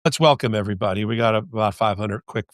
Let's welcome everybody. We got about 500, quick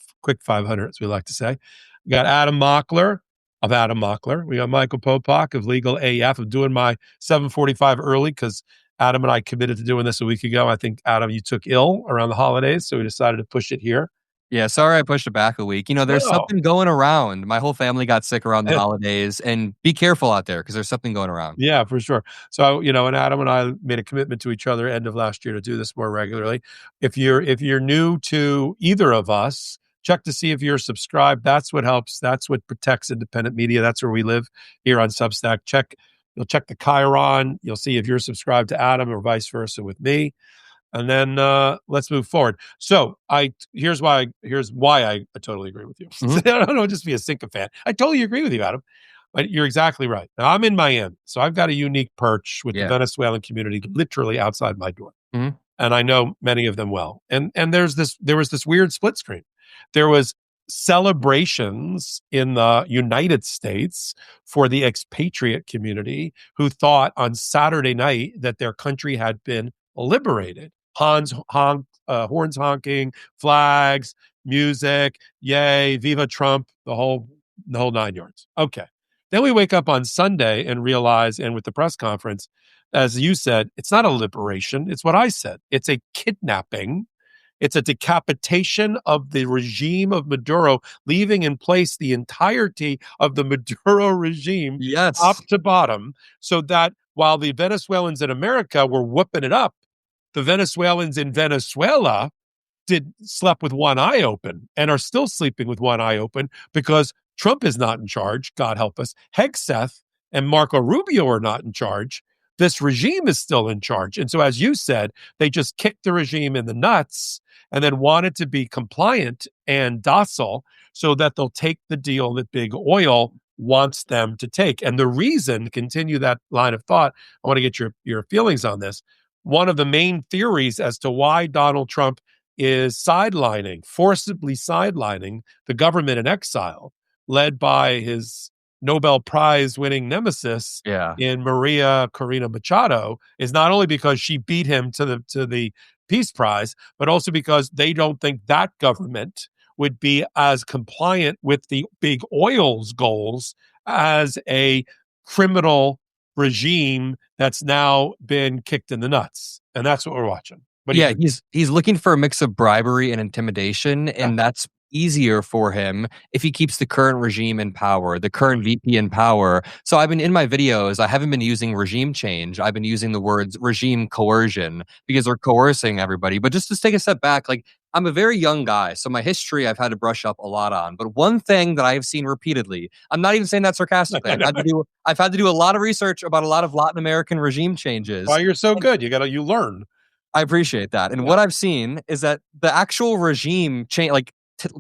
500, as we like to say. We got Adam Mockler of Adam Mockler. We got Michael Popak of Legal AF. I'm doing my 7:45 early because Adam and I committed to doing this a week ago. I think, Adam, you took ill around the holidays, so we decided to push it here. Yeah, sorry I pushed it back a week. There's No. something going around. My whole family got sick around the holidays, and be careful out there because there's something going around. Yeah, for sure. So, and Adam and I made a commitment to each other end of last year to do this more regularly. If you're new to either of us, check to see if you're subscribed. That's what helps. That's what protects independent media. That's where we live here on Substack. You'll check the Chiron. You'll see if you're subscribed to Adam or vice versa with me. And then let's move forward. So here's why I totally agree with you. Mhm. I don't just be a sycophant. I totally agree with you, Adam. But you're exactly right. Now, I'm in Miami, so I've got a unique perch with the Yeah. Venezuelan community literally outside my door. Mhm. And I know many of them well. And there was this weird split screen. There was celebrations in the United States for the expatriate community who thought on Saturday night that their country had been liberated. Horns honking, flags, music, yay, Viva Trump, the whole nine yards. Okay. Then we wake up on Sunday and realize, and with the press conference, as you said, it's not a liberation. It's what I said. It's a kidnapping. It's a decapitation of the regime of Maduro, leaving in place the entirety of the Maduro regime, top Yes. to bottom, so that while the Venezuelans in America were whooping it up, the Venezuelans in Venezuela slept with one eye open and are still sleeping with one eye open because Trump is not in charge. God help us. Hegseth and Marco Rubio are not in charge. This regime is still in charge. And so, as you said, they just kicked the regime in the nuts and then wanted to be compliant and docile so that they'll take the deal that big oil wants them to take. And the reason, continue that line of thought, I want to get your feelings on this. One of the main theories as to why Donald Trump is forcibly sidelining the government in exile, led by his Nobel Prize winning nemesis Yeah. in Maria Corina Machado, is not only because she beat him to the Peace Prize, but also because they don't think that government would be as compliant with the big oil's goals as a criminal regime that's now been kicked in the nuts. And that's what we're watching. What do you Yeah, think? he's looking for a mix of bribery and intimidation, Yeah. and that's easier for him if he keeps the current regime in power, the current VP in power. So I've been in my videos, I haven't been using regime change. I've been using the words regime coercion because they're coercing everybody. But just to take a step back, like I'm a very young guy, so my history I've had to brush up a lot on. But one thing that I have seen repeatedly, I'm not even saying that sarcastically. I've had to do a lot of research about a lot of Latin American regime changes. Why you're so good? You learn. I appreciate that. And Yeah. what I've seen is that the actual regime change, like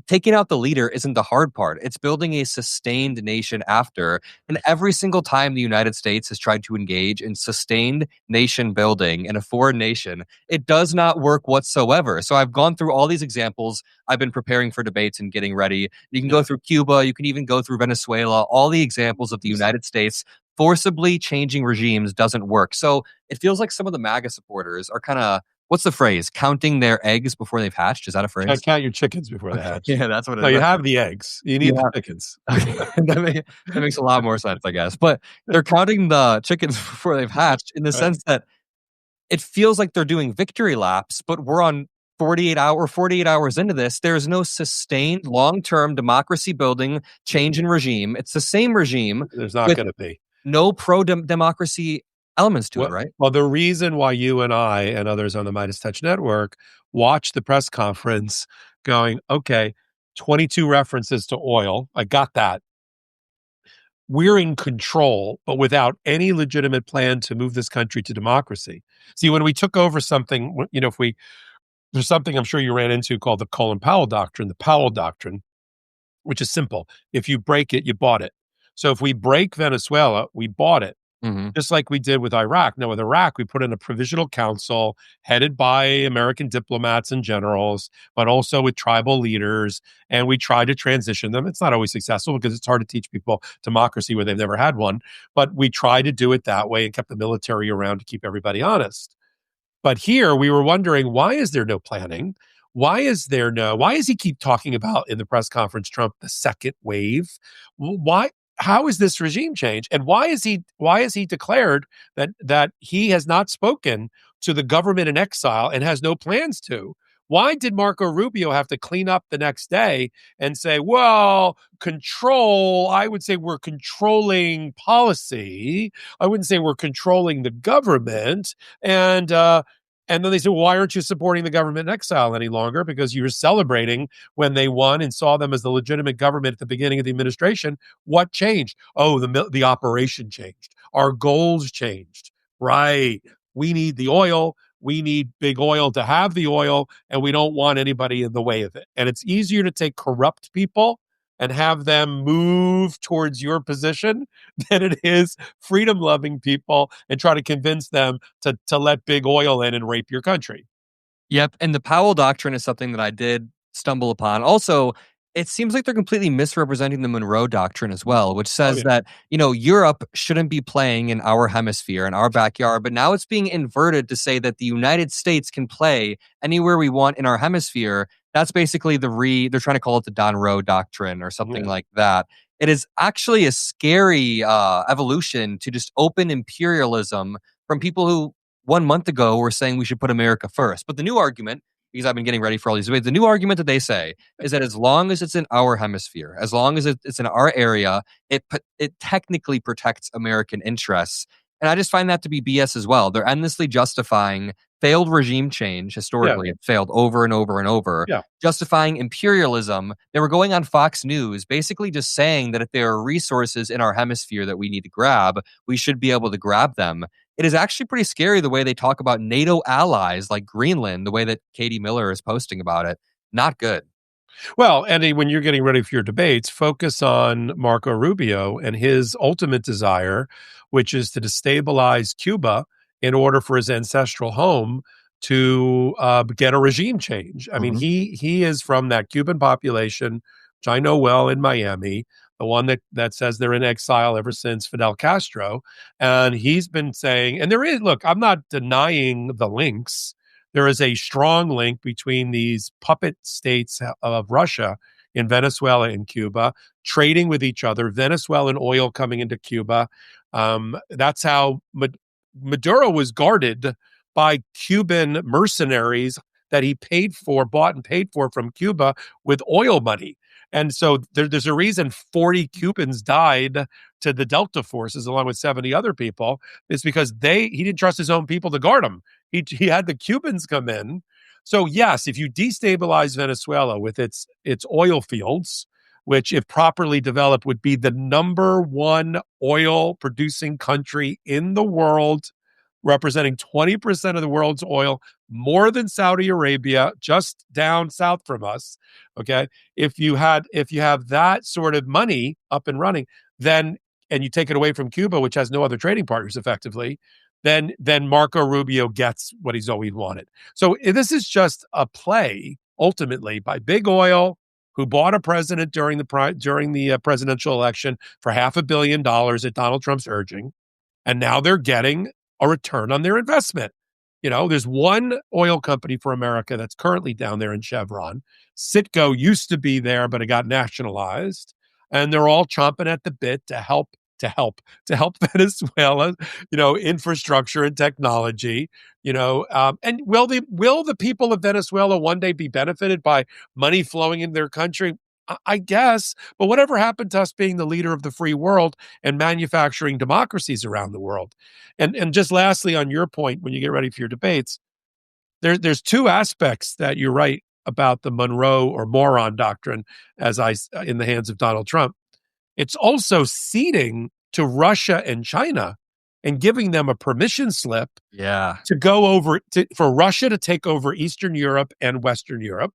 taking out the leader, isn't the hard part. It's building a sustained nation after. And every single time the United States has tried to engage in sustained nation building in a foreign nation, it does not work whatsoever. So I've gone through all these examples. I've been preparing for debates and getting ready. You can go through Cuba. You can even go through Venezuela. All the examples of the United States forcibly changing regimes doesn't work. So it feels like some of the MAGA supporters are kind of, what's the phrase? Counting their eggs before they've hatched? Is that a phrase? Count your chickens before they Okay. hatch. Yeah, that's what it No, is. you have the eggs. You need Yeah. the chickens. Okay. That makes a lot more sense, I guess. But they're counting the chickens before they've hatched in the sense that it feels like they're doing victory laps, but we're on 48 hours into this. There's no sustained long-term democracy building change in regime. It's the same regime There's not with going to be. no pro-democracy elements to it, right? Well, the reason why you and I and others on the Midas Touch Network watch the press conference going, okay, 22 references to oil. I got that. We're in control, but without any legitimate plan to move this country to democracy. See, when we took over something, there's something I'm sure you ran into called the Colin Powell Doctrine, the Powell Doctrine, which is simple. If you break it, you bought it. So if we break Venezuela, we bought it. Mm-hmm. Just like we did with Iraq. Now, with Iraq, we put in a provisional council headed by American diplomats and generals, but also with tribal leaders, and we tried to transition them. It's not always successful because it's hard to teach people democracy where they've never had one, but we tried to do it that way and kept the military around to keep everybody honest. But here we were wondering, why is there no planning? Why does he keep talking about in the press conference, Trump, the second wave? Why, how is this regime change? And why is he declared that he has not spoken to the government in exile and has no plans to? Why did Marco Rubio have to clean up the next day and say, well, control, I would say we're controlling policy. I wouldn't say we're controlling the government. And then they said, well, why aren't you supporting the government in exile any longer? Because you were celebrating when they won and saw them as the legitimate government at the beginning of the administration. What changed? Oh, the operation changed. Our goals changed. Right. We need the oil. We need big oil to have the oil, and we don't want anybody in the way of it. And it's easier to take corrupt people and have them move towards your position than it is freedom loving people and try to convince them to let big oil in and rape your country. Yep. And the Powell Doctrine is something that I did stumble upon. Also, it seems like they're completely misrepresenting the Monroe Doctrine as well, which says that, Europe shouldn't be playing in our hemisphere, in our backyard. But now it's being inverted to say that the United States can play anywhere we want in our hemisphere. That's basically they're trying to call it the Don Roe Doctrine or something like that. It is actually a scary evolution to just open imperialism from people who 1 month ago were saying we should put America first. But the new argument, because I've been getting ready for all these debates, the new argument that they say is that as long as it's in our hemisphere, as long as it's in our area, it technically protects American interests. And I just find that to be BS as well. They're endlessly justifying failed regime change. Historically, it failed over and over and over. Justifying imperialism. They were going on Fox News, basically just saying that if there are resources in our hemisphere that we need to grab, we should be able to grab them. It is actually pretty scary the way they talk about NATO allies like Greenland, the way that Katie Miller is posting about it. Not good. Well, Andy, when you're getting ready for your debates, focus on Marco Rubio and his ultimate desire, which is to destabilize Cuba in order for his ancestral home to get a regime change. I mean, he is from that Cuban population, which I know well in Miami, the one that says they're in exile ever since Fidel Castro. And he's been saying, and there is, look, I'm not denying the links. There is a strong link between these puppet states of Russia in Venezuela and Cuba, trading with each other, Venezuelan oil coming into Cuba. That's how Maduro was guarded by Cuban mercenaries that he bought and paid for from Cuba with oil money. And so there's a reason 40 Cubans died to the Delta forces along with 70 other people. It's because he didn't trust his own people to guard him. He had the Cubans come in. So yes, if you destabilize Venezuela with its oil fields, which if properly developed would be the number one oil producing country in the world, representing 20% of the world's oil, more than Saudi Arabia, just down south from us. Okay. If you have that sort of money up and running, then, and you take it away from Cuba, which has no other trading partners effectively, then Marco Rubio gets what he's always wanted. So this is just a play ultimately by big oil, who bought a president during the presidential election for $500 million at Donald Trump's urging. And now they're getting a return on their investment. There's one oil company for America that's currently down there in Chevron. Citgo used to be there, but it got nationalized. And they're all chomping at the bit to help Venezuela, infrastructure and technology, and will the people of Venezuela one day be benefited by money flowing in their country? I guess, but whatever happened to us being the leader of the free world and manufacturing democracies around the world? And just lastly, on your point, when you get ready for your debates, there's two aspects that you're right about the Monroe or moron doctrine, in the hands of Donald Trump. It's also ceding to Russia and China and giving them a permission slip to go over for Russia to take over Eastern Europe and Western Europe,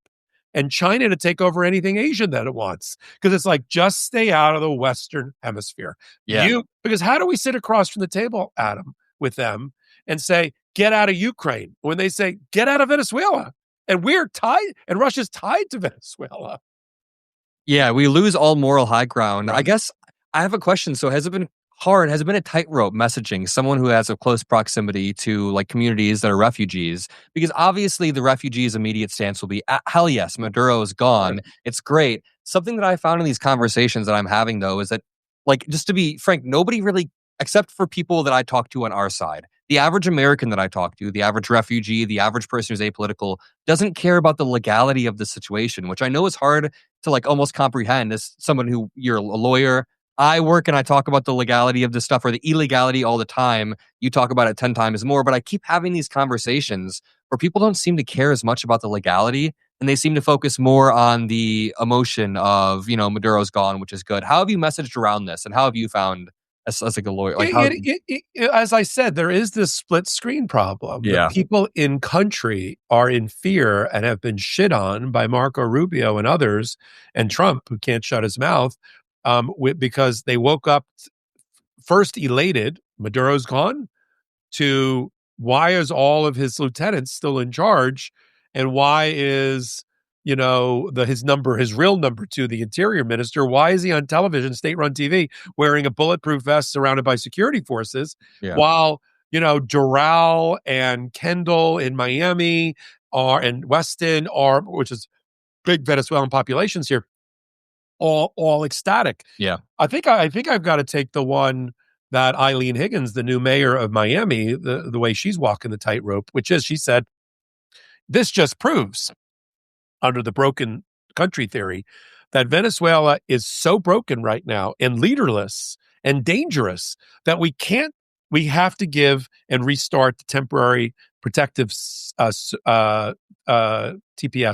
and China to take over anything Asian that it wants. Because it's like, just stay out of the Western hemisphere. Because how do we sit across from the table, Adam, with them and say, get out of Ukraine, when they say, get out of Venezuela? And we're tied, and Russia's tied to Venezuela. Yeah, we lose all moral high ground. Right. I guess I have a question. So has it been hard, has been a tightrope messaging someone who has a close proximity to like communities that are refugees, because obviously the refugees' immediate stance will be, hell yes, Maduro is Right. gone. It's great. Something that I found in these conversations that I'm having though is that, like, just to be frank, nobody really, except for people that I talk to on our side, the average American that I talk to, the average refugee, the average person who's apolitical, doesn't care about the legality of the situation, which I know is hard to like almost comprehend as someone who, you're a lawyer. I work and I talk about the legality of this stuff or the illegality all the time. You talk about it 10 times more, but I keep having these conversations where people don't seem to care as much about the legality, and they seem to focus more on the emotion of, Maduro's gone, which is good. How have you messaged around this, and how have you found as like a lawyer, like how? As I said, there is this split screen problem. The Yeah, people in country are in fear and have been shit on by Marco Rubio and others, and Trump, who can't shut his mouth, because they woke up first elated, Maduro's gone, to why is all of his lieutenants still in charge, and why is his real number two, the interior minister, why is he on television, state-run TV, wearing a bulletproof vest surrounded by security forces, yeah. while Doral and Kendall in Miami are, and Weston are, which is big Venezuelan populations here, all ecstatic. Yeah. I think I've got to take the one that Eileen Higgins, the new mayor of Miami, the way she's walking the tightrope, which is, she said, this just proves, under the broken country theory, that Venezuela is so broken right now and leaderless and dangerous that we have to give and restart the temporary protective TPS.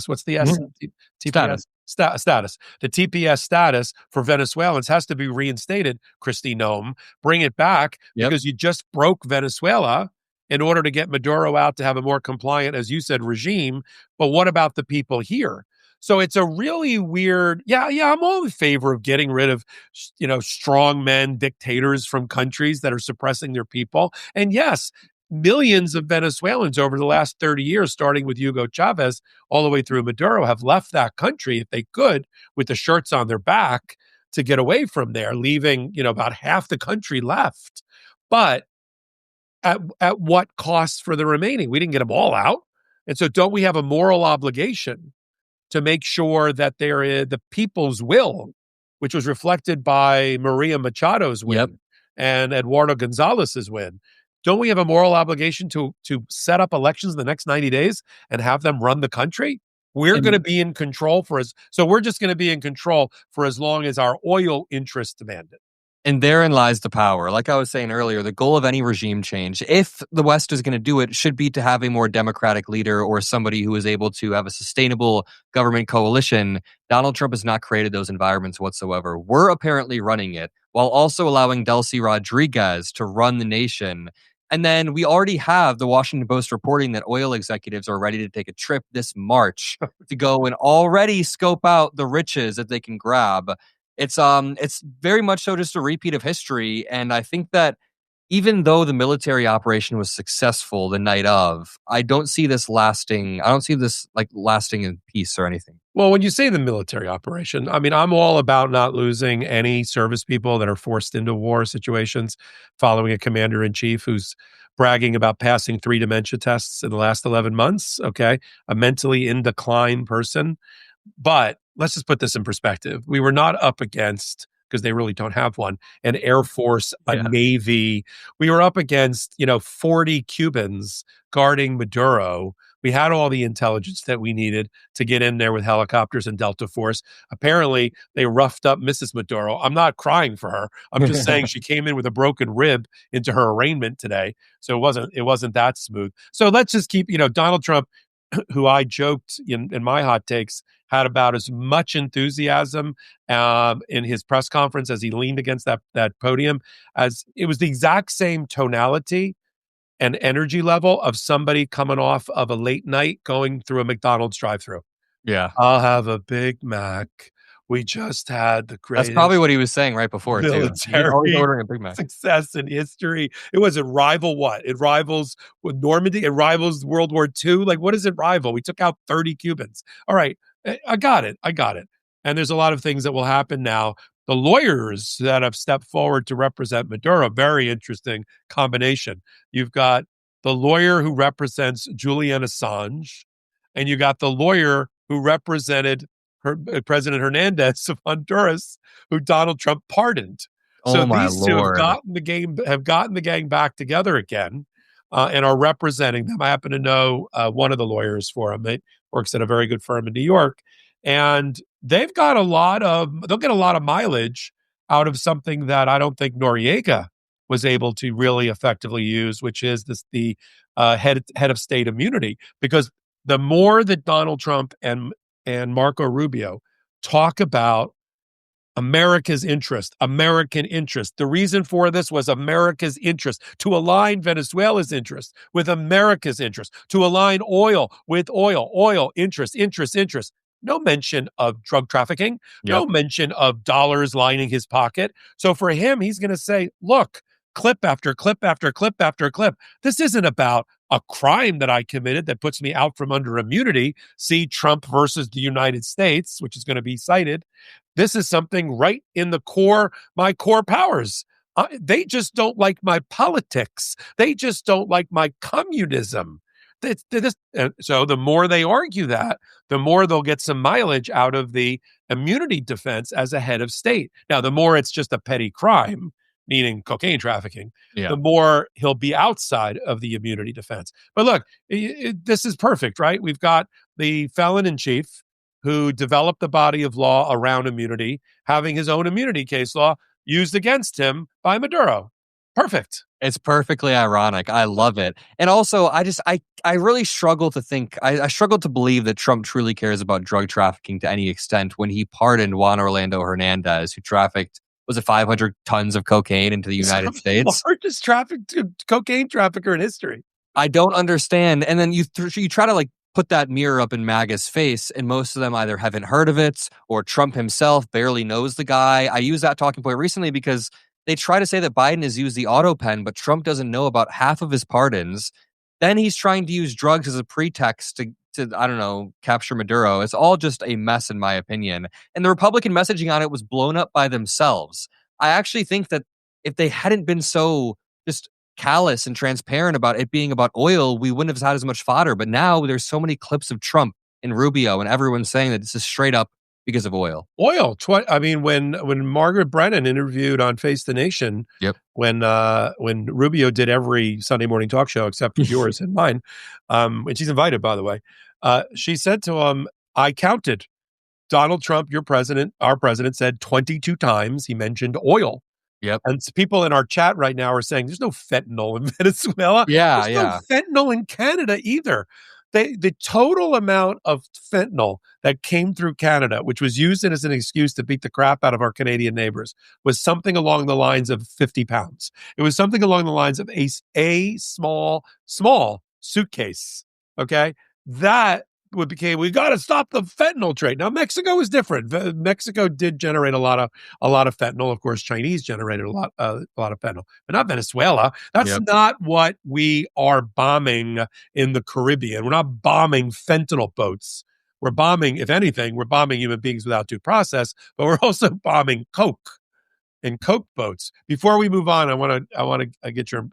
What's the S? Mhm. TPS status. The TPS status for Venezuelans has to be reinstated, Christy Nome. Bring it back, Yep. because you just broke Venezuela in order to get Maduro out to have a more compliant, as you said, regime. But what about the people here? So it's a really weird, I'm all in favor of getting rid of, strong men, dictators from countries that are suppressing their people. And yes, millions of Venezuelans over the last 30 years, starting with Hugo Chavez all the way through Maduro, have left that country, if they could, with the shirts on their back to get away from there, leaving, about half the country left. But at what cost for the remaining? We didn't get them all out. And so don't we have a moral obligation to make sure that there is the people's will, which was reflected by Maria Machado's win, Yep. and Eduardo Gonzalez's win? Don't we have a moral obligation to set up elections in the next 90 days and have them run the country? We're going to be in control so we're just going to be in control for as long as our oil interests demand it. And therein lies the power. Like I was saying earlier, the goal of any regime change, if the West is going to do it, should be to have a more democratic leader or somebody who is able to have a sustainable government coalition. Donald Trump has not created those environments whatsoever. We're apparently running it while also allowing Delcy Rodriguez to run the nation. And then we already have the Washington Post reporting that oil executives are ready to take a trip this March to go and already scope out the riches that they can grab. It's very much so just a repeat of history, and I think that even though the military operation was successful the night of, I don't see this lasting. I don't see this like lasting in peace or anything. Well, when you say the military operation, I mean, I'm all about not losing any service people that are forced into war situations following a commander in chief who's bragging about passing 3 dementia tests in the last 11 months. Okay. A mentally in decline person. But let's just put this in perspective. We were not up against, because they really don't have one, an Air Force, a Navy. We were up against, 40 Cubans guarding Maduro. We had all the intelligence that we needed to get in there with helicopters and Delta Force. Apparently, they roughed up Mrs. Maduro. I'm not crying for her. I'm just saying she came in with a broken rib into her arraignment today. So it wasn't that smooth. So let's just keep, Donald Trump, who I joked in my hot takes, had about as much enthusiasm in his press conference as he leaned against that podium, as it was the exact same tonality and energy level of somebody coming off of a late night going through a McDonald's drive-through. Yeah. I'll have a Big Mac. We just had the That's greatest probably what he was saying right before, too. He's always military ordering a Big Mac. success in history. It was a rival what? It rivals with Normandy. It rivals World War II. Like, what does it rival? We took out 30 Cubans. All right. I got it. And there's a lot of things that will happen now. the lawyers that have stepped forward to represent Maduro, very interesting combination. You've got the lawyer who represents Julian Assange, and you got the lawyer who represented President Hernandez of Honduras, who Donald Trump pardoned. So Oh my these two have lord. gotten the gang back together again, and are representing them. I happen to know one of the lawyers for him. They works at a very good firm in New York, and they'll get a lot of mileage out of something that I don't think Noriega was able to really effectively use, which is the head of state immunity. Because the more that Donald Trump and Marco Rubio talk about America's interest, American interest. The reason for this was America's interest, to align Venezuela's interest with America's interest, to align oil with oil interest. No mention of drug trafficking, Yep. no mention of dollars lining his pocket. So for him, he's going to say, look, clip after clip after clip after clip. This isn't about a crime that I committed that puts me out from under immunity. See Trump versus the United States, which is going to be cited. This is something right in the core, my core powers. They just don't like my politics. They just don't like my communism. So the more they argue that, the more they'll get some mileage out of the immunity defense as a head of state. Now, the more it's just a petty crime, meaning cocaine trafficking, the more he'll be outside of the immunity defense. But look, this is perfect, right? We've got the felon in chief who developed the body of law around immunity, having his own immunity case law used against him by Maduro. Perfect. It's perfectly ironic. I love it. And also, I really struggle to think, I struggle to believe that Trump truly cares about drug trafficking to any extent when he pardoned Juan Orlando Hernandez, who trafficked, was it 500 tons of cocaine into the United States? Largest cocaine trafficker in history. I don't understand. And then you try to like put that mirror up in MAGA's face, and most of them either haven't heard of it or Trump himself barely knows the guy. I used that talking point recently because they try to say that Biden has used the auto pen, but Trump doesn't know about half of his pardons. Then he's trying to use drugs as a pretext to I don't know, capture Maduro. It's all just a mess, in my opinion. And the Republican messaging on it was blown up by themselves. I actually think that if they hadn't been so just callous and transparent about it being about oil, we wouldn't have had as much fodder. But now there's so many clips of Trump and Rubio and everyone saying that this is straight up because of oil. I mean, when Margaret Brennan interviewed on Face the Nation, when Rubio did every Sunday morning talk show except yours and mine, and she's invited, by the way, she said to him, I counted. Donald Trump, our president, said 22 times he mentioned oil. Yep. And people in our chat right now are saying there's no fentanyl in Venezuela. There's no fentanyl in Canada either. The total amount of fentanyl that came through Canada, which was used as an excuse to beat the crap out of our Canadian neighbors, was something along the lines of 50 pounds. It was something along the lines of a small suitcase. Okay. That we got to stop the fentanyl trade. Now, Mexico is different. Mexico did generate a lot of fentanyl. Of course, Chinese generated a lot of fentanyl, but not Venezuela. That's not what we are bombing in the Caribbean. We're not bombing fentanyl boats. We're bombing, if anything, we're bombing human beings without due process, but we're also bombing coke and coke boats. Before we move on, I want to get your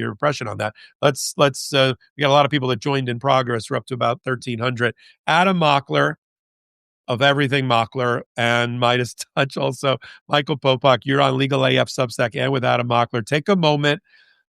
impression on that. Let's we got a lot of people that joined in progress. We're up to about 1,300. Adam Mockler of Everything Mockler and Midas Touch. Also, Michael Popak, you're on Legal AF Substack and with Adam Mockler. Take a moment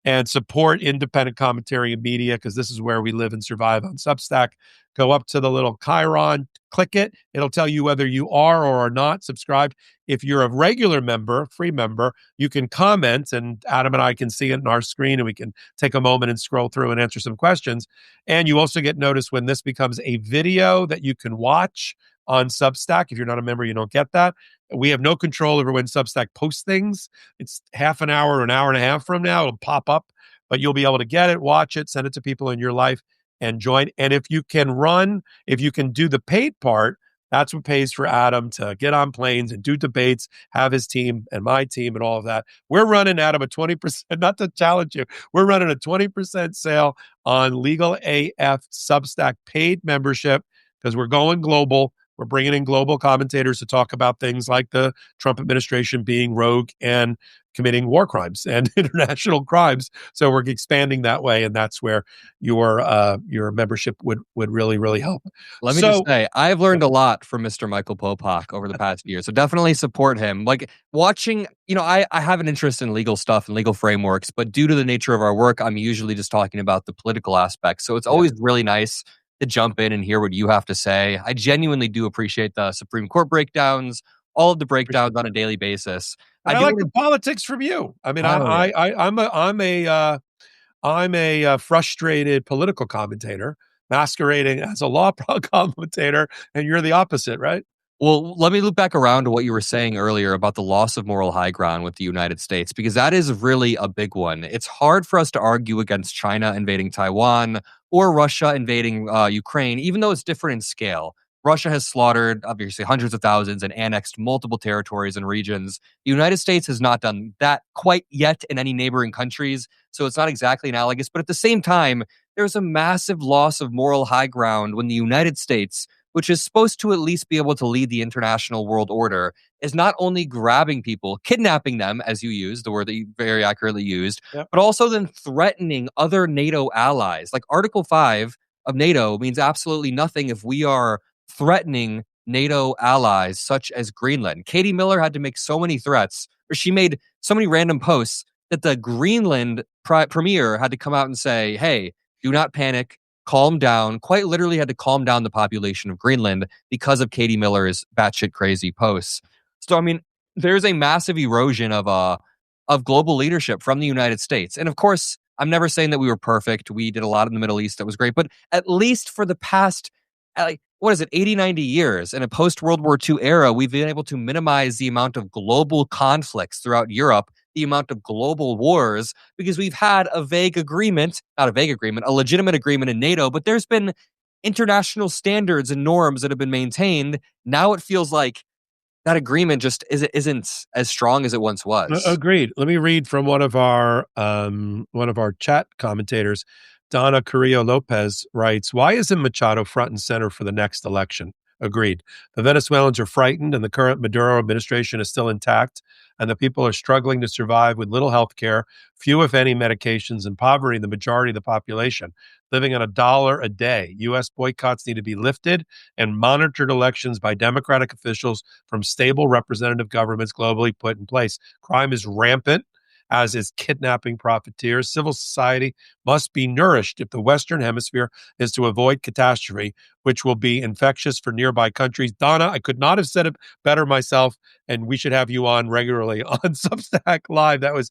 and support independent commentary and media, because this is where we live and survive on Substack. Go up to the little Chiron, click it. It'll tell you whether you are or are not subscribed. If you're a regular member, free member, you can comment, and Adam and I can see it on our screen, and we can take a moment and scroll through and answer some questions. And you also get notice when this becomes a video that you can watch on Substack. If you're not a member, you don't get that. We have no control over when Substack posts things. It's half an hour or an hour and a half from now, it'll pop up, but you'll be able to get it, watch it, send it to people in your life, and join. And if you can do the paid part, that's what pays for Adam to get on planes and do debates, have his team and my team and all of that. We're running, Adam, a 20%, not to challenge you, we're running a 20% sale on Legal AF Substack paid membership because we're going global. We're bringing in global commentators to talk about things like the Trump administration being rogue and committing war crimes and international crimes. So we're expanding that way, and that's where your membership would really help. Let me just So say, I've learned a lot from Mr. Michael Popak over the past year. So definitely support him. Like watching, I have an interest in legal stuff and legal frameworks, but due to the nature of our work, I'm usually just talking about the political aspects. So it's yeah, always really nice to jump in and hear what you have to say. I genuinely do appreciate the Supreme Court breakdowns, all of the appreciate breakdowns on a that. daily basis. And I I do like want the politics from you. I mean, to, oh yeah. I'm a frustrated political commentator masquerading as a law commentator, and you're the opposite, right? Well, let me loop back around to what you were saying earlier about the loss of moral high ground with the United States, because that is really a big one. It's hard for us to argue against China invading Taiwan or Russia invading Ukraine, even though it's different in scale. Russia has slaughtered, obviously, hundreds of thousands and annexed multiple territories and regions. The United States has not done that quite yet in any neighboring countries, so it's not exactly analogous. But at the same time, there's a massive loss of moral high ground when the United States, which is supposed to at least be able to lead the international world order, is not only grabbing people, kidnapping them, as you used, the word that you very accurately used, Yep. but also then threatening other NATO allies. Like Article 5 of NATO means absolutely nothing if we are threatening NATO allies such as Greenland. Katie Miller had to make so many threats, or she made so many random posts that the Greenland premier had to come out and say, hey, do not panic, calm down, quite literally had to calm down the population of Greenland because of Katie Miller's batshit crazy posts. So, I mean, there's a massive erosion of global leadership from the United States. And of course, I'm never saying that we were perfect. We did a lot in the Middle East that was great, but at least for the past, like, what is it, 80, 90 years in a post World War II era, we've been able to minimize the amount of global conflicts throughout Europe, the amount of global wars, because we've had a vague agreement, not a vague agreement, a legitimate agreement in NATO, but there's been international standards and norms that have been maintained. Now it feels like that agreement just isn't as strong as it once was. Agreed. Let me read from one of our chat commentators. Donna Carrillo Lopez writes, "Why isn't Machado front and center for the next election?" Agreed. The Venezuelans are frightened, and the current Maduro administration is still intact, and the people are struggling to survive with little health care, few, if any, medications, and poverty in the majority of the population, living on $1 a day. U.S. boycotts need to be lifted, and monitored elections by Democratic officials from stable representative governments globally put in place. Crime is rampant, as is kidnapping profiteers. Civil society must be nourished if the Western Hemisphere is to avoid catastrophe, which will be infectious for nearby countries. Donna, I could not have said it better myself, and we should have you on regularly on Substack Live. That was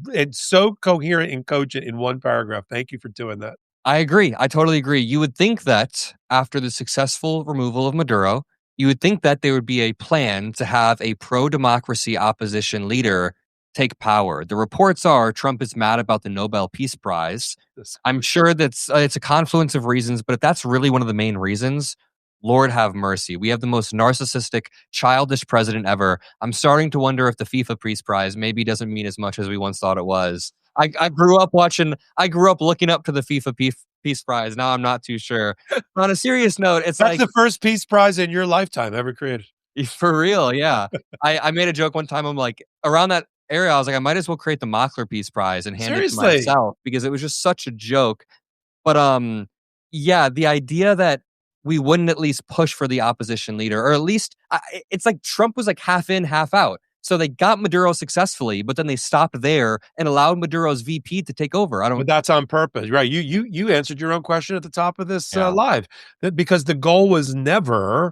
it's so coherent and cogent in one paragraph. Thank you for doing that. I agree. I totally agree. You would think that after the successful removal of Maduro, you would think that there would be a plan to have a pro democracy opposition leader take power. The reports are Trump is mad about the Nobel Peace Prize. I'm sure that's it's a confluence of reasons, but if that's really one of the main reasons, Lord have mercy. We have the most narcissistic, childish president ever. I'm starting to wonder if the FIFA Peace Prize maybe doesn't mean as much as we once thought it was. I grew up looking up to the FIFA Peace Prize. Now I'm not too sure. On a serious note, it's That's like, the first peace prize in your lifetime ever created. for real, yeah. I made a joke one time. I'm like, around that area, I was like, I might as well create the Mockler Peace Prize and hand it to Seriously. myself because it was just such a joke. But yeah, the idea that we wouldn't at least push for the opposition leader, or at least it's like Trump was like half in, half out. So they got Maduro successfully, but then they stopped there and allowed Maduro's VP to take over. I But don't. that's on purpose, right? You answered your own question at the top of this Yeah. live, because the goal was never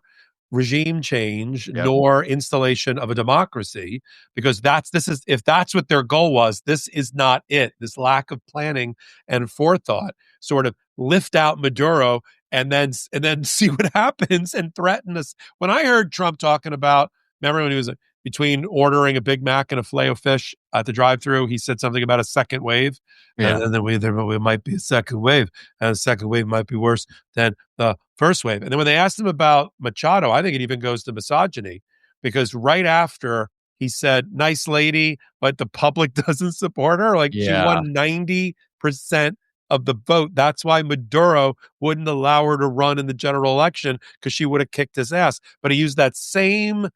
regime change Yep. nor installation of a democracy. Because this is if that's what their goal was, this is not it. This lack of planning and forethought, sort of lift out Maduro and then see what happens and threaten us. When I heard Trump talking about, remember when he was between ordering a Big Mac and a filet of fish at the drive-thru, he said something about a second wave, Yeah. and then there might be a second wave, and the second wave might be worse than the first wave. And then when they asked him about Machado, I think it even goes to misogyny, because right after he said, "Nice lady, but the public doesn't support her," like she Yeah. won 90% of the vote. That's why Maduro wouldn't allow her to run in the general election, because she would have kicked his ass. But he used that same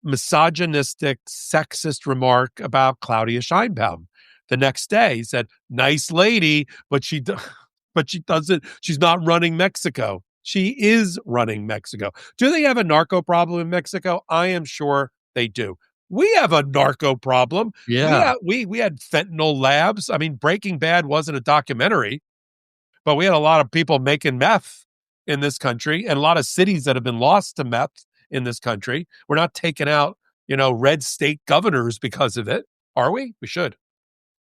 misogynistic, sexist remark about Claudia Sheinbaum. The next day, he said, "Nice lady, but but she doesn't. She's not running Mexico. She is running Mexico." Do they have a narco problem in Mexico? I am sure they do. We have a narco problem. Yeah. We had fentanyl labs. I mean, Breaking Bad wasn't a documentary, but we had a lot of people making meth in this country, and a lot of cities that have been lost to meth in this country. We're not taking out, red state governors because of it, are we? We should.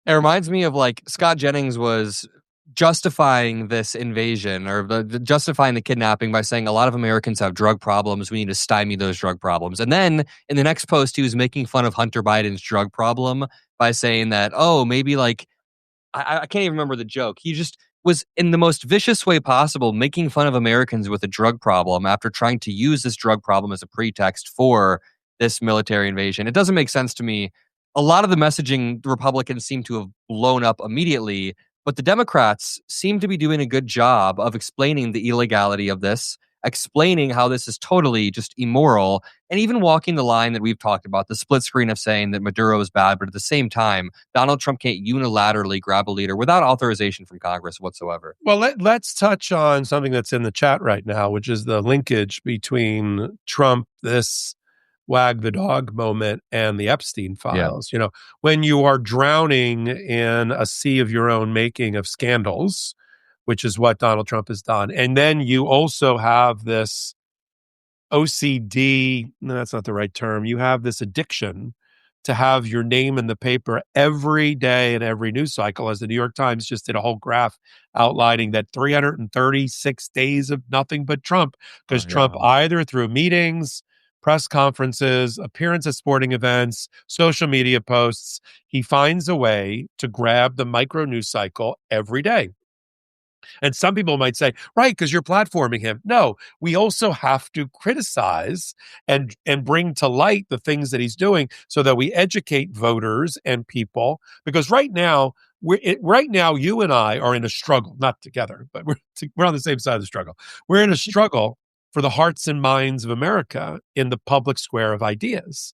It reminds me of like Scott Jennings was justifying this invasion or justifying the kidnapping by saying a lot of Americans have drug problems. We need to stymie those drug problems. And then in the next post, he was making fun of Hunter Biden's drug problem by saying that, oh, maybe like, I can't even remember the joke. He just was in the most vicious way possible making fun of Americans with a drug problem after trying to use this drug problem as a pretext for this military invasion. It doesn't make sense to me. A lot of the messaging the Republicans seem to have blown up immediately, but the Democrats seem to be doing a good job of explaining the illegality of this, explaining how this is totally just immoral, and even walking the line that we've talked about, the split screen of saying that Maduro is bad, but at the same time, Donald Trump can't unilaterally grab a leader without authorization from Congress whatsoever. Well, let's touch on something that's in the chat right now, which is the linkage between Trump, this wag the dog moment, and the Epstein files. When you are drowning in a sea of your own making of scandals, which is what Donald Trump has done, and then you also have this OCD, no, that's not the right term. You have this addiction to have your name in the paper every day in every news cycle, as the New York Times just did a whole graph outlining that 336 days of nothing but Trump, because Trump either through meetings, press conferences, appearance at sporting events, social media posts, he finds a way to grab the micro news cycle every day. And some people might say, right, because you're platforming him. No, we also have to criticize and bring to light the things that he's doing so that we educate voters and people. Because right now, you and I are in a struggle, not together, but we're on the same side of the struggle. We're in a struggle for the hearts and minds of America in the public square of ideas,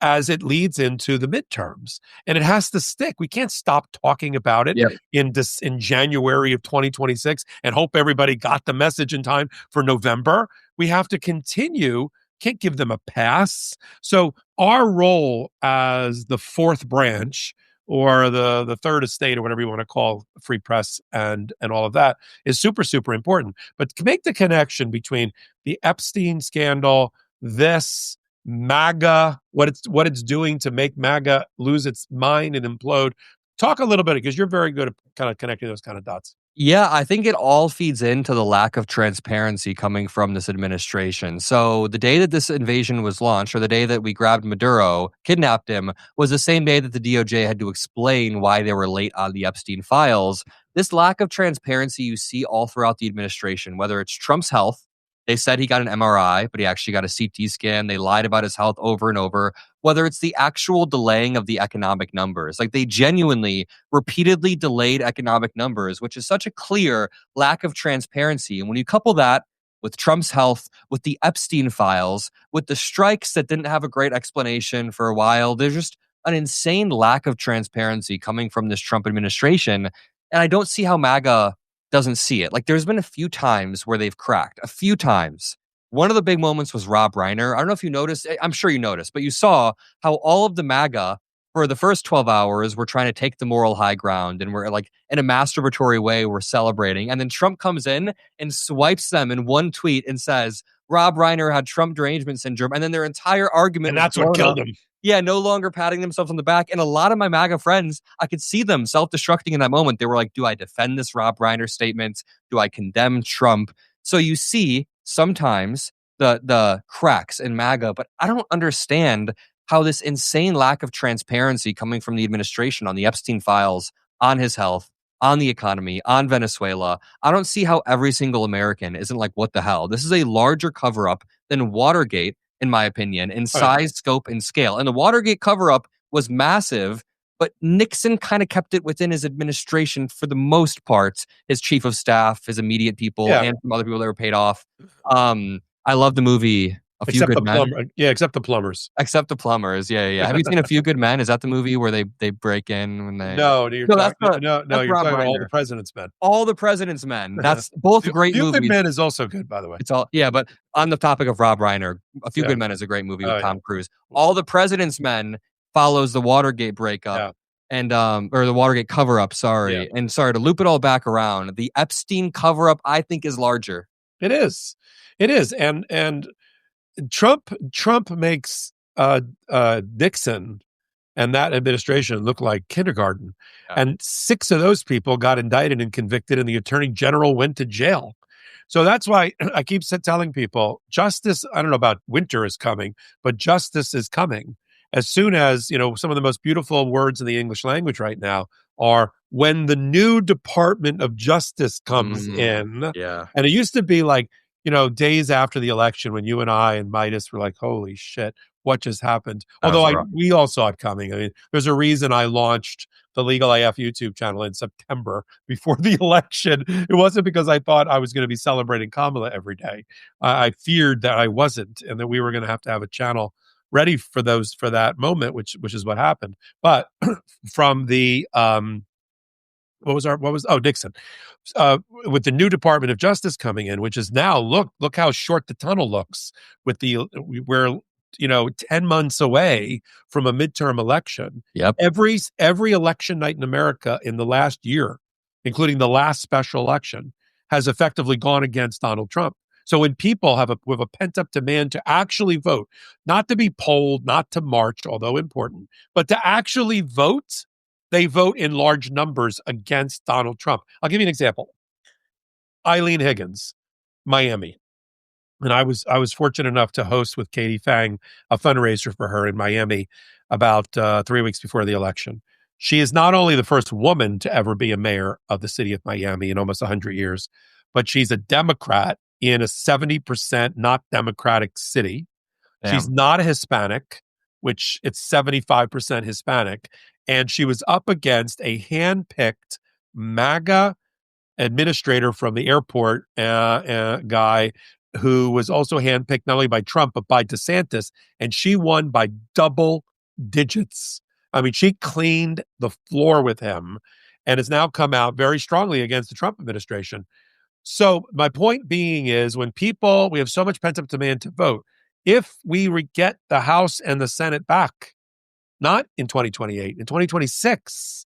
as it leads into the midterms. And it has to stick. We can't stop talking about it in January of 2026 and hope everybody got the message in time for November. We have to continue, can't give them a pass. So our role as the fourth branch, or the third estate, or whatever you want to call free press and all of that, is super, super important. But to make the connection between the Epstein scandal, this MAGA, what it's doing to make MAGA lose its mind and implode. Talk a little bit, because you're very good at kind of connecting those kind of dots. Yeah, I think it all feeds into the lack of transparency coming from this administration. So the day that this invasion was launched, or the day that we grabbed Maduro, kidnapped him, was the same day that the DOJ had to explain why they were late on the Epstein files. This lack of transparency you see all throughout the administration, whether it's Trump's health. They said he got an MRI, but he actually got a CT scan. They lied about his health over and over. Whether it's the actual delaying of the economic numbers, like they genuinely repeatedly delayed economic numbers, which is such a clear lack of transparency. And when you couple that with Trump's health, with the Epstein files, with the strikes that didn't have a great explanation for a while, there's just an insane lack of transparency coming from this Trump administration. And I don't see how MAGA doesn't see it. Like, there's been a few times where they've cracked, a few times. One of the big moments was Rob Reiner. I don't know if you noticed, I'm sure you noticed, but you saw how all of the MAGA for the first 12 hours were trying to take the moral high ground, and we're like, in a masturbatory way, we're celebrating. And then Trump comes in and swipes them in one tweet and says, Rob Reiner had Trump derangement syndrome. And then their entire argument, and that's what killed him. Yeah, no longer patting themselves on the back. And a lot of my MAGA friends, I could see them self-destructing in that moment. They were like, do I defend this Rob Reiner statement? Do I condemn Trump? So you see sometimes the cracks in MAGA, but I don't understand how this insane lack of transparency coming from the administration on the Epstein files, on his health, on the economy, on Venezuela, I don't see how every single American isn't like, what the hell? This is a larger cover-up than Watergate, in my opinion, in size, scope, and scale. And the Watergate cover-up was massive, But Nixon kind of kept it within his administration for the most part, his chief of staff, his immediate people, Yeah. and some other people that were paid off. I love the movie A Few Except Good the Men. plumber. Yeah, except the plumbers. Except the plumbers. Yeah. Have you seen A Few Good Men? Is that the movie where they break in when they No, you're No, that's talking. No, that's you're Rob talking about All the Reiner. President's Men. All the President's Men. That's both great Few Good movies. Men is also good, by the way. It's all but on the topic of Rob Reiner, A Few Yeah. Good Men is a great movie with Oh, Tom Cruise. All the President's Men follows the Watergate breakup. Yeah. And or the Watergate cover up, sorry. Yeah. And sorry to loop it all back around. The Epstein cover up, I think, is larger. It is. And Trump makes Nixon and that administration look like kindergarten. Yeah. And 6 of those people got indicted and convicted, and the attorney general went to jail. So that's why I keep telling people, justice, I don't know about winter is coming, but justice is coming. As soon as, some of the most beautiful words in the English language right now are when the new Department of Justice comes in. Yeah. And it used to be like, days after the election when you and I and Midas were like, holy shit, what just happened? Although we all saw it coming. I mean, there's a reason I launched the Legal AF YouTube channel in September before the election. It wasn't because I thought I was going to be celebrating Kamala every day. I feared that I wasn't, and that we were going to have a channel ready for that moment, which is what happened. But from the Nixon, with the new Department of Justice coming in, which is now look how short the tunnel looks with we're 10 months away from a midterm election. Yep. Every election night in America in the last year, including the last special election, has effectively gone against Donald Trump. So when people have a pent-up demand to actually vote, not to be polled, not to march, although important, but to actually vote, they vote in large numbers against Donald Trump. I'll give you an example. Eileen Higgins, Miami. And I was fortunate enough to host with Katie Fang a fundraiser for her in Miami about 3 weeks before the election. She is not only the first woman to ever be a mayor of the city of Miami in almost 100 years, but she's a Democrat in a 70% not Democratic city. Damn. She's not a Hispanic, which it's 75% Hispanic. And she was up against a hand-picked MAGA administrator from the airport guy who was also handpicked not only by Trump, but by DeSantis. And she won by double digits. I mean, she cleaned the floor with him and has now come out very strongly against the Trump administration. So my point being is we have so much pent-up demand to vote. If we get the House and the Senate back, not in 2028, in 2026,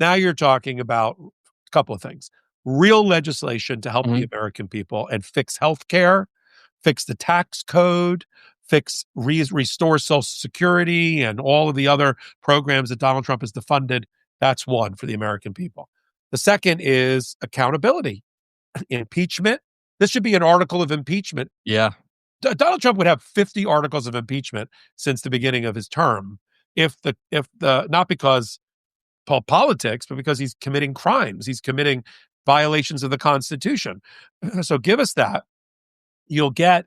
now you're talking about a couple of things. Real legislation to help the American people and fix healthcare, fix the tax code, restore Social Security and all of the other programs that Donald Trump has defunded. That's one for the American people. The second is accountability. Impeachment. This should be an article of impeachment. Yeah. Donald Trump would have 50 articles of impeachment since the beginning of his term if not because politics, but because he's committing crimes. He's committing violations of the Constitution. So give us that. You'll get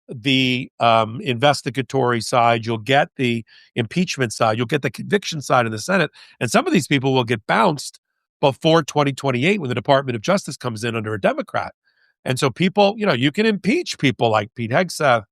the investigatory side. You'll get the impeachment side. You'll get the conviction side in the Senate. And some of these people will get bounced before 2028 when the Department of Justice comes in under a Democrat. And so people, you can impeach people like Pete Hegseth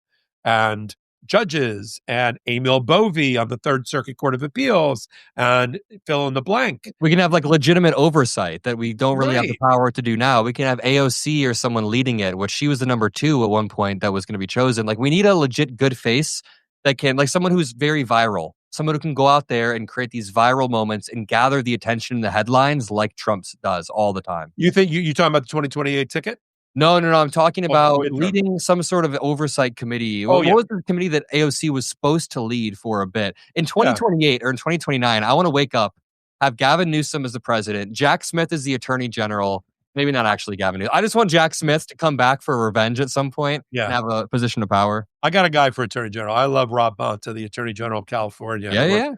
and judges and Emil Bovee on the Third Circuit Court of Appeals and fill in the blank. We can have legitimate oversight that we don't really have the power to do now. We can have AOC or someone leading it, which she was the number 2 at one point that was going to be chosen. We need a legit good face that can, someone who's very viral, someone who can go out there and create these viral moments and gather the attention in the headlines like Trump does all the time. You think you talking about the 2028 ticket? No. I'm talking about leading some sort of oversight committee. What was the committee that AOC was supposed to lead for a bit? In 2028 or in 2029, I want to wake up, have Gavin Newsom as the president, Jack Smith as the attorney general. Maybe not actually Gavin Newsom. I just want Jack Smith to come back for revenge at some point and have a position of power. I got a guy for attorney general. I love Rob Bonta, the attorney general of California. Yeah.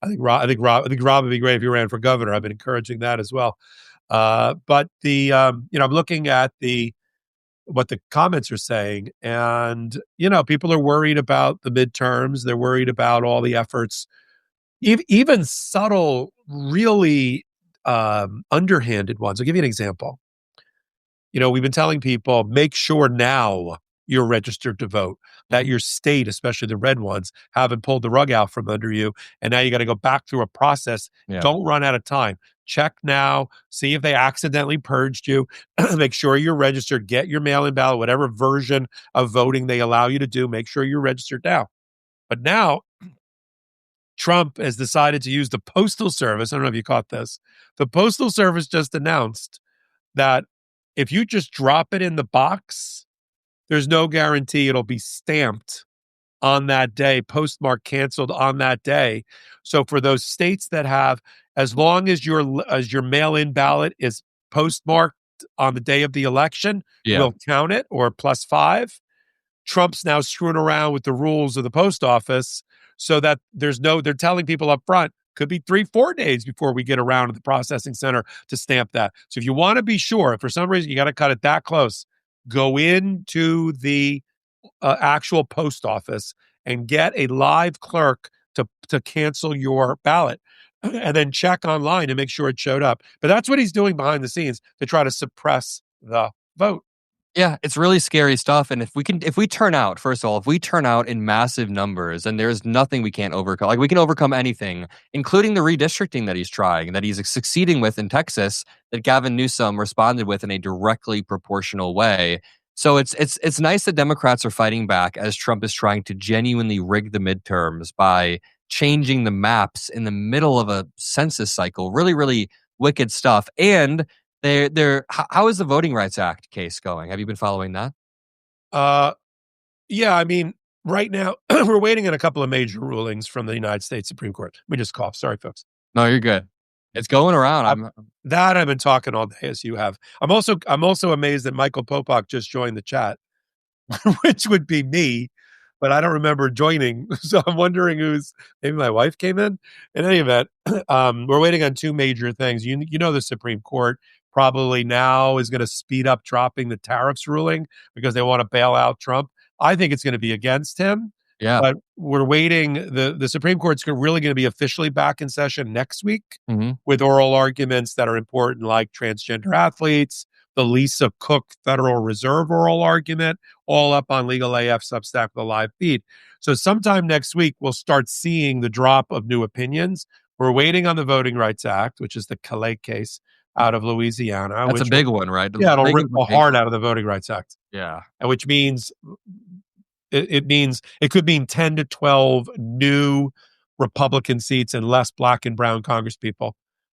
I think Rob would be great if he ran for governor. I've been encouraging that as well. But I'm looking at what the comments are saying, and people are worried about the midterms. They're worried about all the efforts, even subtle really underhanded ones. I'll give you an example. We've been telling people, make sure now you're registered to vote, that your state, especially the red ones, haven't pulled the rug out from under you. And now you got to go back through a process. Yeah. Don't run out of time. Check now, see if they accidentally purged you. Make sure you're registered, get your mail in ballot, whatever version of voting they allow you to do. Make sure you're registered now. But now, Trump has decided to use the Postal Service. I don't know if you caught this. The Postal Service just announced that if you just drop it in the box, there's no guarantee it'll be stamped on that day, postmark canceled on that day. So for those states that have, as long as your mail-in ballot is postmarked on the day of the election, we'll count it, or +5. Trump's now screwing around with the rules of the post office so that they're telling people up front, could be 3-4 days before we get around to the processing center to stamp that. So if you want to be sure, if for some reason you got to cut it that close, go into the actual post office and get a live clerk to cancel your ballot, and then check online to make sure it showed up. But that's what he's doing behind the scenes to try to suppress the vote. Yeah, it's really scary stuff. And if we turn out, first of all, if we turn out in massive numbers, then there's nothing we can't overcome. Like, we can overcome anything, including the redistricting that he's trying, that he's succeeding with in Texas, that Gavin Newsom responded with in a directly proportional way. So it's nice that Democrats are fighting back as Trump is trying to genuinely rig the midterms by changing the maps in the middle of a census cycle. Really, really wicked stuff. And how is the Voting Rights Act case going? Have you been following that? Yeah, I mean, right now we're waiting on a couple of major rulings from the United States Supreme Court. We just coughed. Sorry, folks. No, you're good. It's going around. I've been talking all day, as you have. I'm also amazed that Michael Popak just joined the chat, which would be me, but I don't remember joining. So I'm wondering maybe my wife came in. In any event, we're waiting on two major things. The Supreme Court probably now is going to speed up dropping the tariffs ruling because they want to bail out Trump. I think it's going to be against him. Yeah. But we're waiting. The Supreme Court's really going to be officially back in session next week with oral arguments that are important, like transgender athletes, the Lisa Cook Federal Reserve oral argument, all up on Legal AF Substack, the live feed. So sometime next week, we'll start seeing the drop of new opinions. We're waiting on the Voting Rights Act, which is the Calais case out of Louisiana. That's a big one, right? It'll rip the heart out of the Voting Rights Act. Yeah. And which means it could mean 10 to 12 new Republican seats and less black and brown congresspeople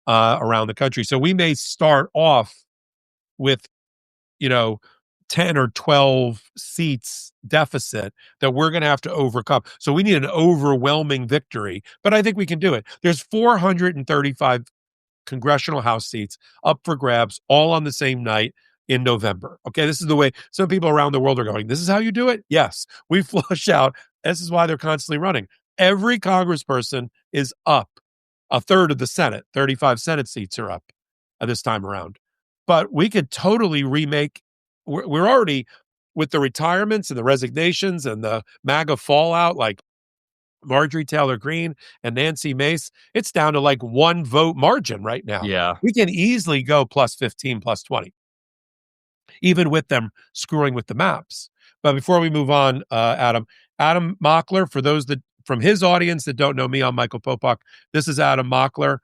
around the country. So we may start off with, 10 or 12 seats deficit that we're going to have to overcome. So we need an overwhelming victory, but I think we can do it. There's 435 congressional House seats up for grabs all on the same night in November. Okay, this is the way some people around the world are going. This is how you do it? Yes. We flush out. This is why they're constantly running. Every congressperson is up. A third of the Senate, 35 Senate seats are up this time around. But we could totally remake. We're already, with the retirements and the resignations and the MAGA fallout, like Marjorie Taylor Greene and Nancy Mace, it's down to like one vote margin right now. Yeah. We can easily go +15, +20, even with them screwing with the maps. But before we move on, Adam Mockler, for those that from his audience that don't know me, I'm Michael Popak. This is Adam Mockler.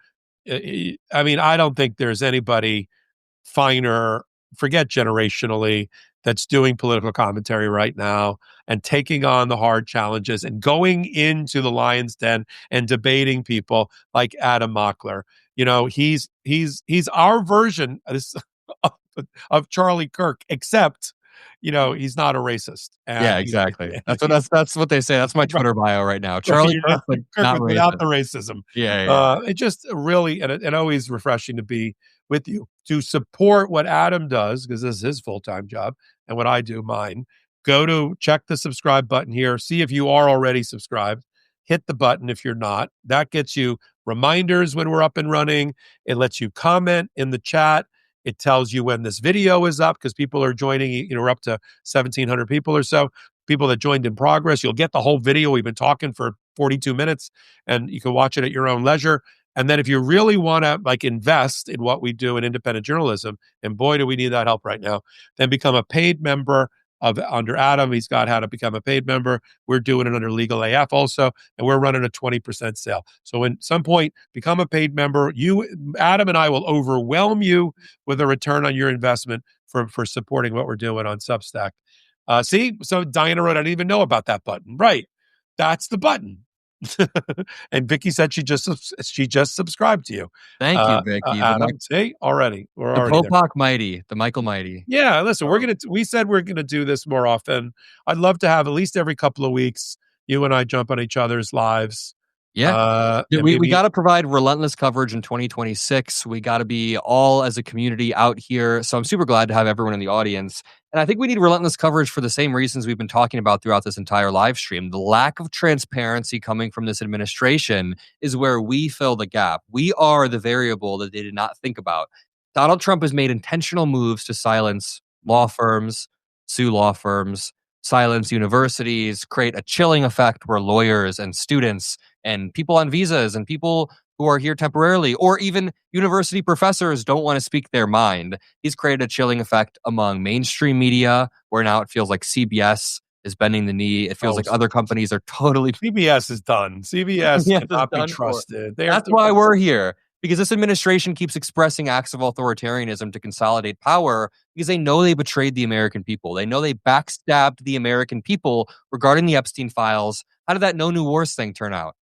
I mean, I don't think there's anybody finer, forget generationally, that's doing political commentary right now and taking on the hard challenges and going into the lion's den and debating people like Adam Mockler. He's our version of Charlie Kirk, except he's not a racist. Yeah, exactly. That's what they say. That's my Twitter bio right now. Charlie Kirk, but not without the racism. Yeah. It just really and always refreshing to be with you, to support what Adam does, because this is his full-time job, and what I do, mine. Go to check the subscribe button here. See if you are already subscribed. Hit the button if you're not. That gets you reminders when we're up and running. It lets you comment in the chat. It tells you when this video is up, because people are joining. We're up to 1,700 people or so. People that joined in progress. You'll get the whole video. We've been talking for 42 minutes, and you can watch it at your own leisure. And then if you really want to like invest in what we do in independent journalism, and boy, do we need that help right now, then become a paid member of under Adam. He's got how to become a paid member. We're doing it under Legal AF also, and we're running a 20% sale. So at some point, become a paid member. You, Adam and I will overwhelm you with a return on your investment for supporting what we're doing on Substack. See, so Diana wrote, I didn't even know about that button. Right. That's the button. And Vicky said she just subscribed to you. Thank you, Vicky. Adam, see, already we're The already there. Popak Mighty, the Michael Mighty. Yeah, listen, we said we're gonna do this more often. I'd love to have at least every couple of weeks you and I jump on each other's lives. Yeah. And We got to provide relentless coverage in 2026. We got to be all as a community out here. So I'm super glad to have everyone in the audience. And I think we need relentless coverage for the same reasons we've been talking about throughout this entire live stream. The lack of transparency coming from this administration is where we fill the gap. We are the variable that they did not think about. Donald Trump has made intentional moves to silence law firms, sue law firms, silence universities, create a chilling effect where lawyers and students and people on visas and people who are here temporarily, or even university professors don't want to speak their mind. He's created a chilling effect among mainstream media, where now it feels like CBS is bending the knee. It feels like other companies are totally... CBS is done. CBS cannot be trusted. That's why we're here. Because this administration keeps expressing acts of authoritarianism to consolidate power because they know they betrayed the American people. They know they backstabbed the American people regarding the Epstein files. How did that No New Wars thing turn out?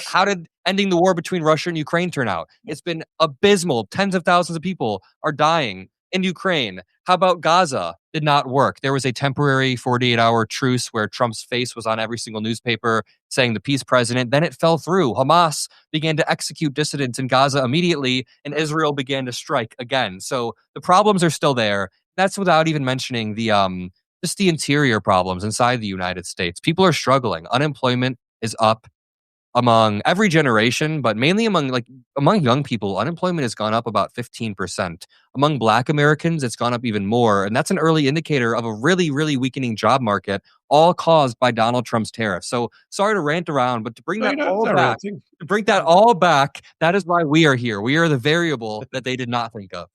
How did ending the war between Russia and Ukraine turn out? It's been abysmal. Tens of thousands of people are dying in Ukraine. How about Gaza? Did not work. There was a temporary 48-hour truce where Trump's face was on every single newspaper saying the peace president. Then it fell through. Hamas began to execute dissidents in Gaza immediately, and Israel began to strike again. So the problems are still there. That's without even mentioning the just the interior problems inside the United States. People are struggling. Unemployment is up among every generation, but mainly among young people. Unemployment has gone up about 15%. Among Black Americans, it's gone up even more. And that's an early indicator of a really, really weakening job market, all caused by Donald Trump's tariffs. So sorry to rant around, but to bring that all back, that is why we are here. We are the variable that they did not think of.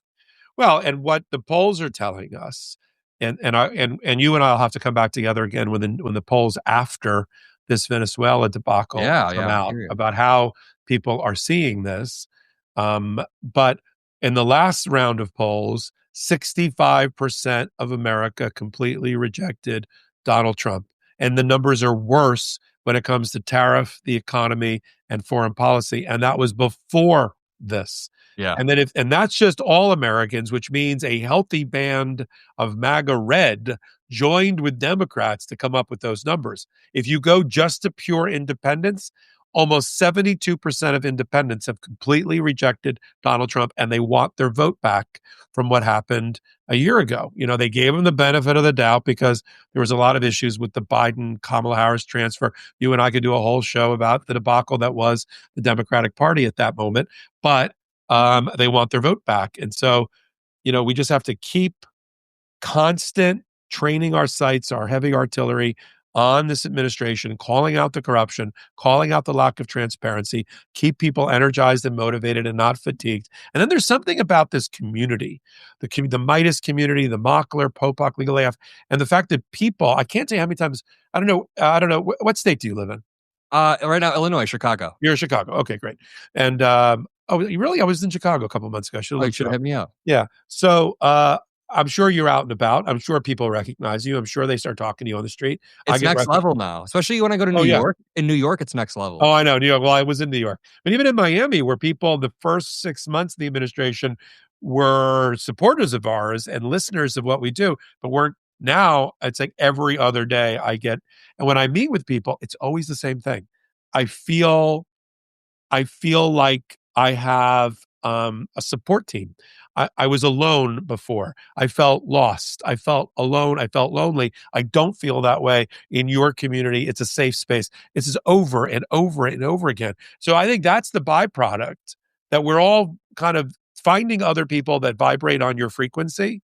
Well, and what the polls are telling us, and you and I'll have to come back together again when the polls after this Venezuela debacle come out about how people are seeing this. But in the last round of polls, 65% of America completely rejected Donald Trump. And the numbers are worse when it comes to tariff, the economy, and foreign policy. And that was before this. Yeah. And that's just all Americans, which means a healthy band of MAGA red joined with Democrats to come up with those numbers. If you go just to pure independents, almost 72% of independents have completely rejected Donald Trump, and they want their vote back from what happened a year ago. You know, they gave him the benefit of the doubt because there was a lot of issues with the Biden-Kamala Harris transfer. You and I could do a whole show about the debacle that was the Democratic Party at that moment, but they want their vote back. And so, you know, we just have to keep constant training our sights, our heavy artillery on this administration, calling out the corruption, calling out the lack of transparency, keep people energized and motivated and not fatigued. And then there's something about this community, the Midas community, the Mockler, Popak, Legal AF, and the fact that people, I can't tell you how many times, I don't know, what state do you live in? Right now, Illinois, Chicago. You're in Chicago. Okay, great. And, really? I was in Chicago a couple of months ago. You should have hit me up. Yeah. So, I'm sure you're out and about. I'm sure people recognize you. I'm sure they start talking to you on the street. It's next level now, especially when I go to New York. In New York, it's next level. Oh, I know. New York. Well, I was in New York. But even in Miami, where people, the first 6 months of the administration were supporters of ours and listeners of what we do, but weren't now, it's like every other day I get, and when I meet with people, it's always the same thing. I feel like I have a support team. I was alone before. I felt lost. I felt alone. I felt lonely. I don't feel that way in your community. It's a safe space. This is over and over and over again. So I think that's the byproduct, that we're all kind of finding other people that vibrate on your frequency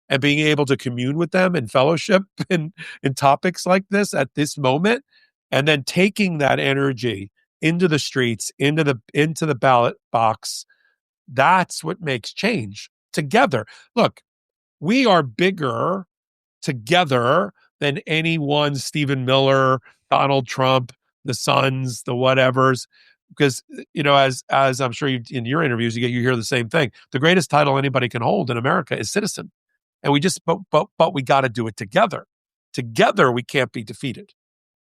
and being able to commune with them in fellowship in topics like this at this moment, and then taking that energy into the streets, into the ballot box. That's what makes change together. Look, we are bigger together than any one Stephen Miller, Donald Trump, the Sons, the whatevers. Because as I'm sure in your interviews you hear the same thing. The greatest title anybody can hold in America is citizen, and but we got to do it together. Together, we can't be defeated.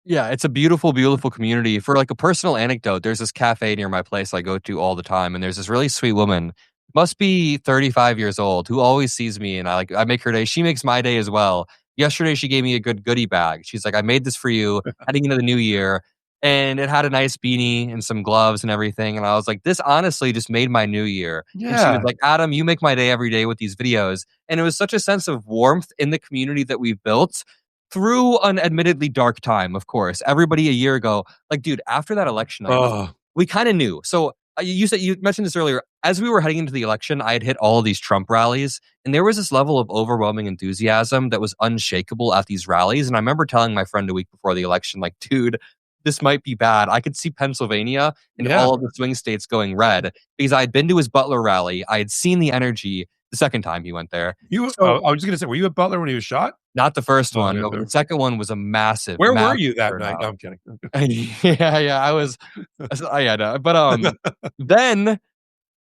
Yeah, it's a beautiful, beautiful community. For like a personal anecdote, there's this cafe near my place I go to all the time, and there's this really sweet woman, must be 35 years old, who always sees me, and I make her day. She makes my day as well. Yesterday, she gave me a good goodie bag. She's like, "I made this for you heading into the new year," and it had a nice beanie and some gloves and everything. And I was like, "This honestly just made my new year." And she was Yeah. like, "Adam, you make my day every day with these videos," and it was such a sense of warmth in the community that we've built through an admittedly dark time, of course. Everybody a year ago, like, dude, after that election night, Oh, we kind of knew. So you mentioned this earlier. As we were heading into the election, I had hit all of these Trump rallies, and there was this level of overwhelming enthusiasm that was unshakable at these rallies. And I remember telling my friend a week before the election, like, dude, this might be bad. I could see Pennsylvania and yeah. all of the swing states going red because I had been to his Butler rally. I had seen the energy the second time he went there. So I was just gonna say, were you at Butler when he was shot? not the first Oh, one. yeah, No, but the second one was a massive, where were massive you that night? No, turnout. I'm kidding. Yeah, yeah, no, but then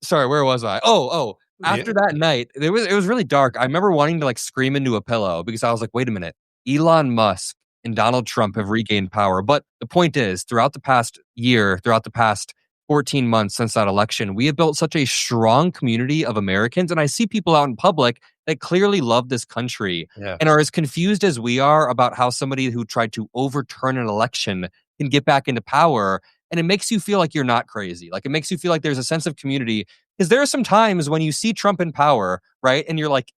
sorry, where was I? Oh, Yeah. after that night, it was really dark. I remember wanting to like scream into a pillow because I was like, wait a minute, Elon Musk and Donald Trump have regained power. But the point is, throughout the past year, throughout the past 14 months since that election, we have built such a strong community of Americans. And I see people out in public that clearly love this country Yeah. and are as confused as we are about how somebody who tried to overturn an election can get back into power. And it makes you feel like you're not crazy. Like it makes you feel like there's a sense of community. Because there are some times when you see Trump in power, right? And you're like,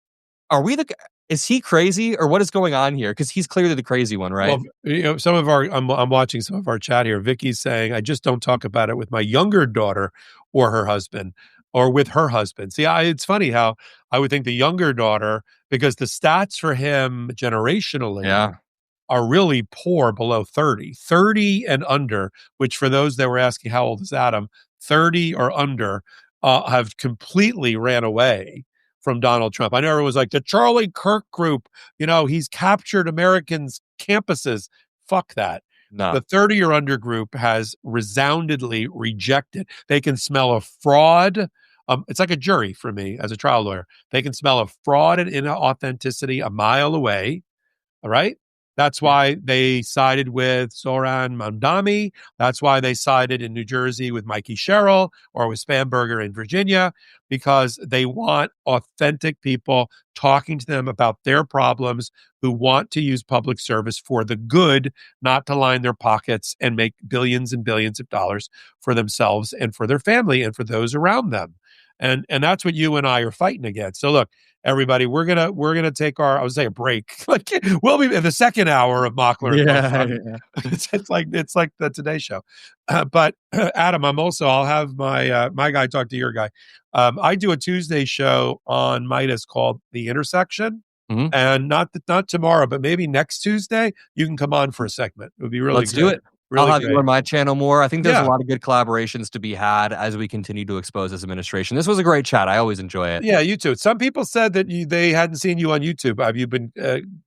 is he crazy or what is going on here? Because he's clearly the crazy one, right? Well, some of I'm watching some of our chat here. Vicky's saying, I just don't talk about it with my younger daughter or her husband or with her husband. See, it's funny how I would think the younger daughter, because the stats for him generationally Yeah. are really poor below 30 and under, which for those that were asking how old is Adam, 30 or under have completely ran away from Donald Trump. I know it was like the Charlie Kirk group, he's captured Americans' campuses. Fuck that. No. The 30 or under group has resoundingly rejected. They can smell a fraud. It's like a jury for me as a trial lawyer. They can smell a fraud and inauthenticity a mile away. All right. That's why they sided with Zoran Mamdani. That's why they sided in New Jersey with Mikey Sherrill or with Spamberger in Virginia, because they want authentic people talking to them about their problems, who want to use public service for the good, not to line their pockets and make billions and billions of dollars for themselves and for their family and for those around them. And that's what you and I are fighting against. So look, everybody, we're gonna take our, I would say, a break. Like we'll be in the second hour of Mockler. Yeah. It's like the Today Show. But Adam, I'll have my guy talk to your guy. I do a Tuesday show on Midas called The Intersection. Mhm. And not tomorrow, but maybe next Tuesday, you can come on for a segment. It would be really Let's do great. it. Really I'll have great. you on my channel more. I think there's Yeah. a lot of good collaborations to be had as we continue to expose this administration. This was a great chat. I always enjoy it. Yeah, you too. Some people said that they hadn't seen you on YouTube. Have you been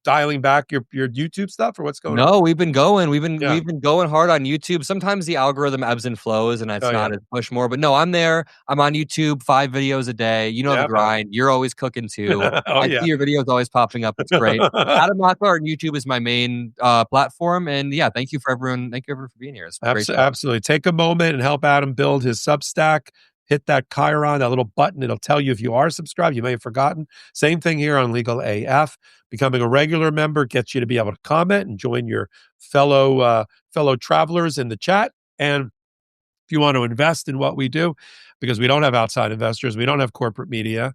dialing back your YouTube stuff, or what's going on? No, we've been going. We've been Yeah. going hard on YouTube. Sometimes the algorithm ebbs and flows, and it's Oh, not yeah. as push more. But no, I'm there. I'm on YouTube, 5 videos a day. You know Yeah, the grind. You're always cooking too. Oh, I yeah. see your videos always popping up. It's great. Adam Mockler on YouTube is my main platform, and yeah, thank you everyone for being here. It's a great show. Absolutely. Take a moment and help Adam build his Substack. Hit that Chiron, that little button. It'll tell you if you are subscribed. You may have forgotten. Same thing here on Legal AF. Becoming a regular member gets you to be able to comment and join your fellow travelers in the chat. And if you want to invest in what we do, because we don't have outside investors, we don't have corporate media,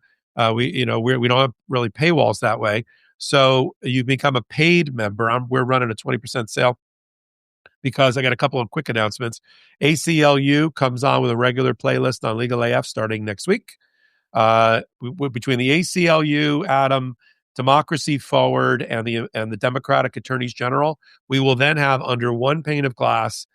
we don't have really paywalls that way. So you become a paid member. We're running a 20% sale, because I got a couple of quick announcements. ACLU comes on with a regular playlist on Legal AF starting next week. Between the ACLU, Adam, Democracy Forward, and the Democratic Attorneys General, we will then have, under one pane of glass,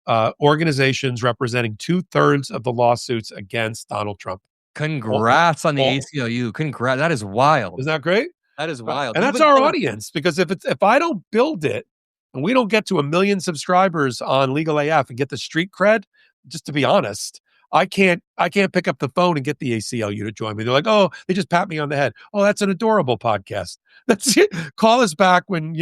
organizations representing 2/3 of the lawsuits against Donald Trump. Congrats on the ACLU. Congrats. That is wild. Isn't that great? That is wild. And that's our audience, because if I don't build it and we don't get to 1 million subscribers on Legal AF and get the street cred, just to be honest, I can't pick up the phone and get the ACLU to join me. They're like, oh, they just pat me on the head. Oh, that's an adorable podcast. That's it. Call us back when,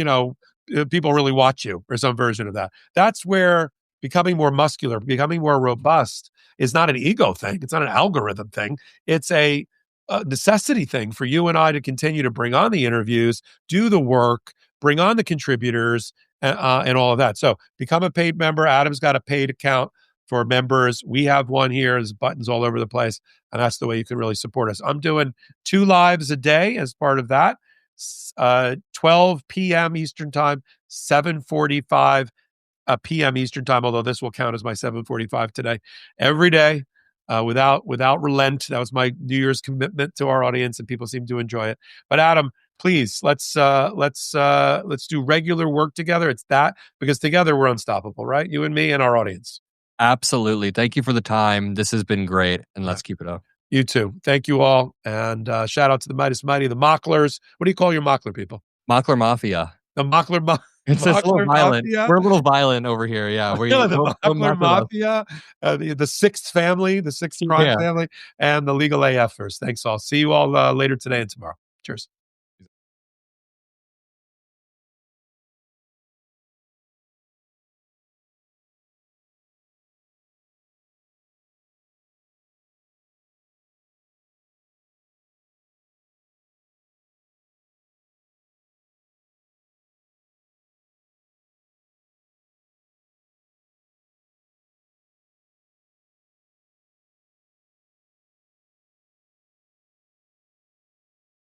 people really watch you, or some version of that. That's where becoming more muscular, becoming more robust is not an ego thing. It's not an algorithm thing. It's a necessity thing for you and I to continue to bring on the interviews, do the work, bring on the contributors, and all of that. So become a paid member. Adam's got a paid account for members. We have one here. There's buttons all over the place, and that's the way you can really support us. I'm doing 2 lives a day as part of that. 12 p.m. Eastern time, 7:45 p.m. Eastern time, although this will count as my 7:45 today. Every day, without relent. That was my New Year's commitment to our audience, and people seem to enjoy it. But Adam, please, let's do regular work together. It's that, because together we're unstoppable, right? You and me and our audience. Absolutely. Thank you for the time. This has been great, and let's keep it up. You too. Thank you all. And shout out to the Mighty Mighty, the Mocklers. What do you call your Mockler people? Mockler Mafia. The Mockler It's a little violent. Mafia? We're a little violent over here. Yeah. The Mockler Mafia, the Sixth Family, the Sixth Crime Family, and the Legal AFers. Thanks all. See you all later today and tomorrow. Cheers.